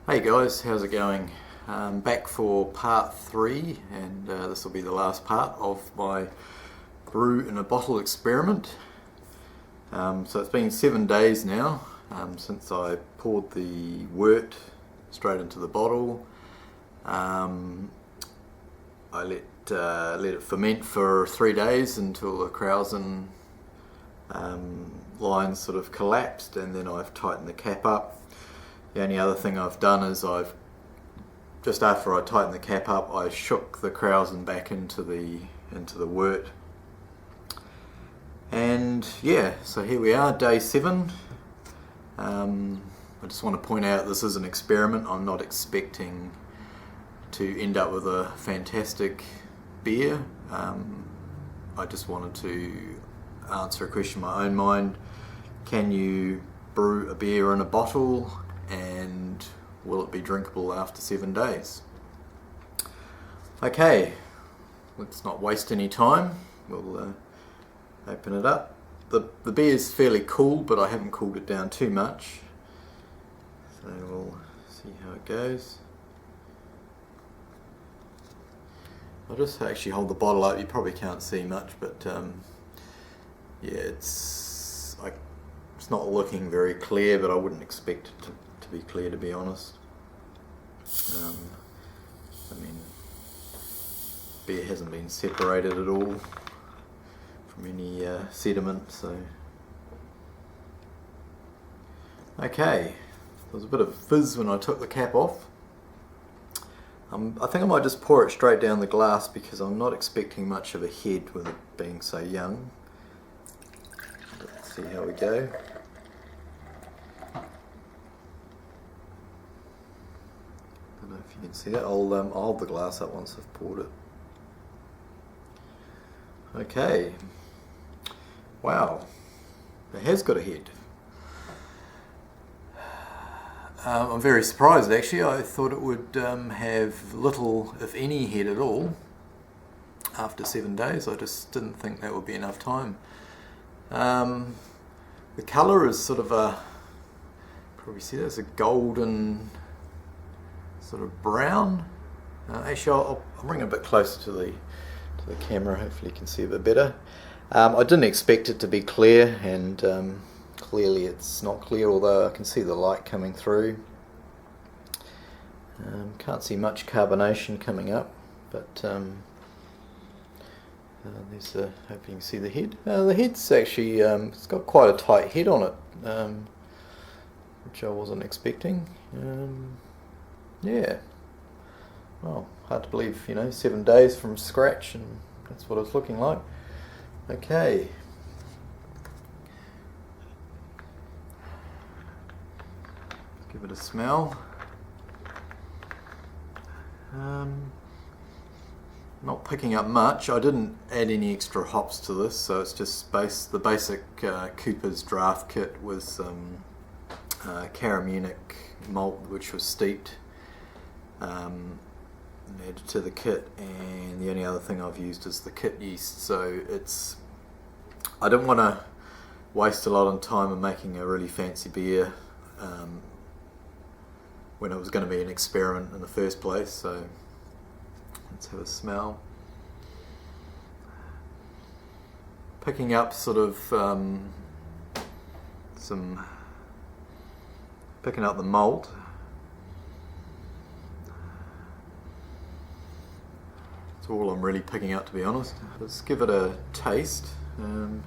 Hey guys, how's it going? Back for part 3, and this will be the last part of my brew in a bottle experiment. So it's been 7 days now since I poured the wort straight into the bottle. I let it ferment for 3 days until the krausen lines sort of collapsed, and then I've tightened the cap up. The only other thing I've done is just after I tightened the cap up, I shook the krausen back into the wort. And yeah, so here we are, day 7. I just want to point out this is an experiment. I'm not expecting to end up with a fantastic beer. I just wanted to answer a question in my own mind. Can you brew a beer in a bottle, and will it be drinkable after 7 days? Okay, let's not waste any time. We'll open it up. The beer is fairly cool, but I haven't cooled it down too much, so we'll see how it goes. I'll just actually hold the bottle up. You probably can't see much, but yeah, it's not looking very clear, but I wouldn't expect it to be clear, to be honest. I mean, beer hasn't been separated at all from any sediment, so okay. There was a bit of fizz when I took the cap off. I think I might just pour it straight down the glass because I'm not expecting much of a head with it being so young. Let's see how we go. I don't know if you can see that. I'll hold the glass up once I've poured it. Okay. Wow. It has got a head. I'm very surprised actually. I thought it would have little, if any, head at all after 7 days. I just didn't think that would be enough time. The colour is sort of probably see that as a golden sort of brown. Actually, I'll bring it a bit closer to the camera. Hopefully you can see a bit better. I didn't expect it to be clear, and clearly it's not clear, although I can see the light coming through. Can't see much carbonation coming up, but there's hope you can see the head. The head's actually it's got quite a tight head on it, which I wasn't expecting. Yeah, well, hard to believe, 7 days from scratch, and that's what it's looking like. Okay. Let's give it a smell. Not picking up much. I didn't add any extra hops to this, so it's just the basic Cooper's Draught kit with some Caramunic malt, which was steeped, added to the kit, and the only other thing I've used is the kit yeast. So I don't want to waste a lot of time in making a really fancy beer when it was going to be an experiment in the first place. So let's have a smell. Picking up sort of picking up the malt. That's all I'm really picking up, to be honest. Let's give it a taste.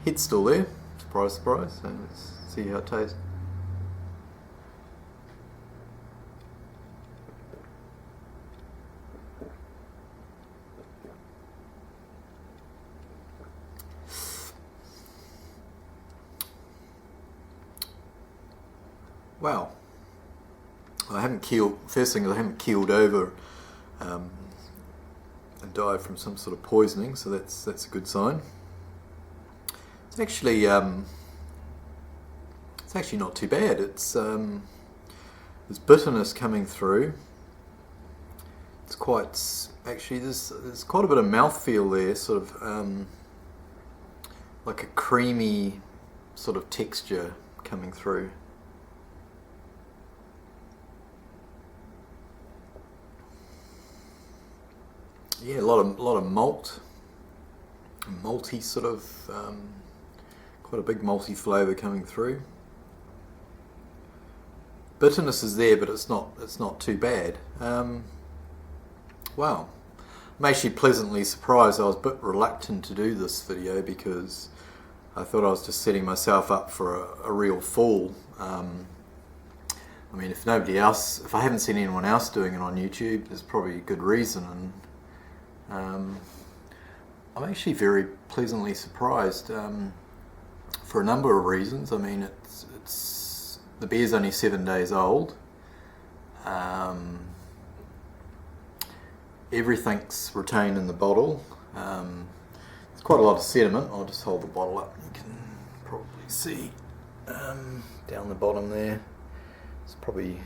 Head's still there, surprise, surprise. So let's see how it tastes. Wow. I haven't keeled. First thing is I haven't keeled over and died from some sort of poisoning, so that's a good sign. It's actually not too bad. It's there's bitterness coming through. It's quite actually there's quite a bit of mouthfeel there, sort of like a creamy sort of texture coming through. yeah, a lot of malt, malty sort of, quite a big malty flavour coming through. Bitterness is there, but it's not too bad. Wow, I'm actually pleasantly surprised. I was a bit reluctant to do this video because I thought I was just setting myself up for a real fall. I mean, if I haven't seen anyone else doing it on YouTube, there's probably a good reason, and I'm actually very pleasantly surprised for a number of reasons. I mean, the beer's only 7 days old. Everything's retained in the bottle. There's quite a lot of sediment. I'll just hold the bottle up. You can probably see down the bottom there. It's probably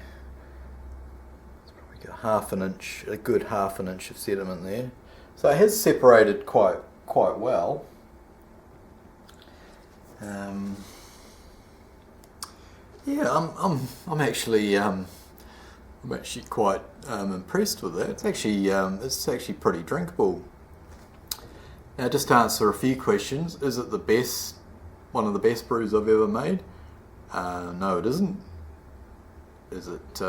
a good half an inch of sediment there. So it has separated quite well. Yeah, I'm actually quite impressed with that. It's actually pretty drinkable. Now, just to answer a few questions, is it one of the best brews I've ever made? No, it isn't. Is it?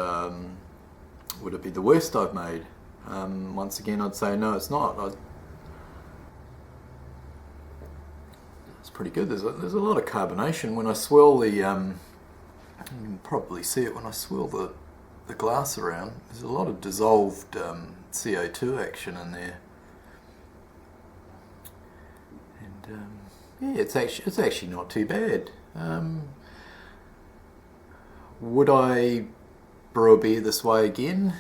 Would it be the worst I've made? Once again, I'd say no, it's not. It's pretty good. There's a lot of carbonation when I swirl the. You can probably see it when I swirl the glass around. There's a lot of dissolved CO2 action in there, and yeah, it's actually not too bad. Would I brew a beer this way again?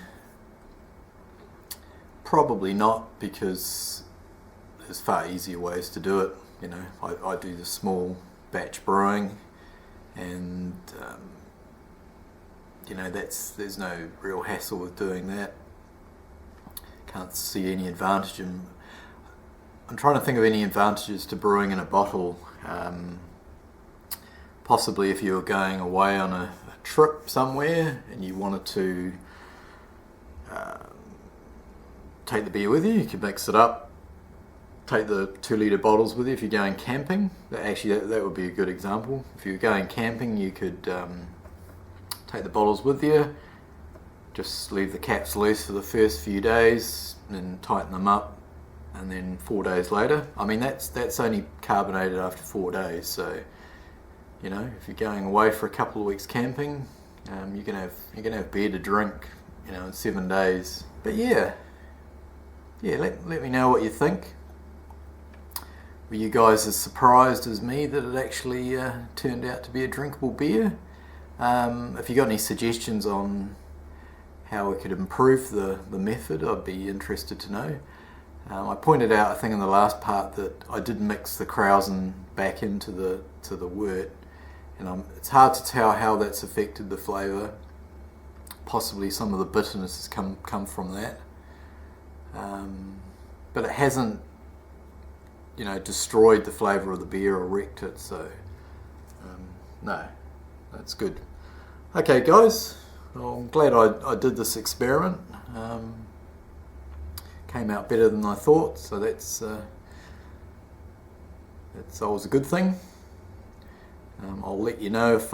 Probably not, because there's far easier ways to do it. You know, I do the small batch brewing, and you know, there's no real hassle with doing that. Can't see any advantage I'm trying to think of any advantages to brewing in a bottle. Possibly if you were going away on a trip somewhere and you wanted to take the beer with you could mix it up, take the 2 litre bottles with you. If you're going camping, that would be a good example. If you're going camping, you could take the bottles with you, just leave the caps loose for the first few days, and then tighten them up, and then 4 days later, I mean, that's only carbonated after 4 days, so you know, if you're going away for a couple of weeks camping, you're gonna have beer to drink, you know, in 7 days. But yeah, let me know what you think. Were you guys as surprised as me that it actually turned out to be a drinkable beer? If you got any suggestions on how we could improve the method, I'd be interested to know. I pointed out, I think in the last part, that I did mix the krausen back into the wort, and it's hard to tell how that's affected the flavour. Possibly some of the bitterness has come from that, but it hasn't, you know, destroyed the flavour of the beer or wrecked it. So no, that's good. Okay, guys, well, I'm glad I did this experiment. Came out better than I thought, so that's always a good thing. I'll let you know if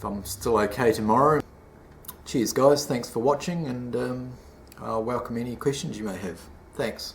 I'm still okay tomorrow. Cheers, guys. Thanks for watching, and I'll welcome any questions you may have. Thanks.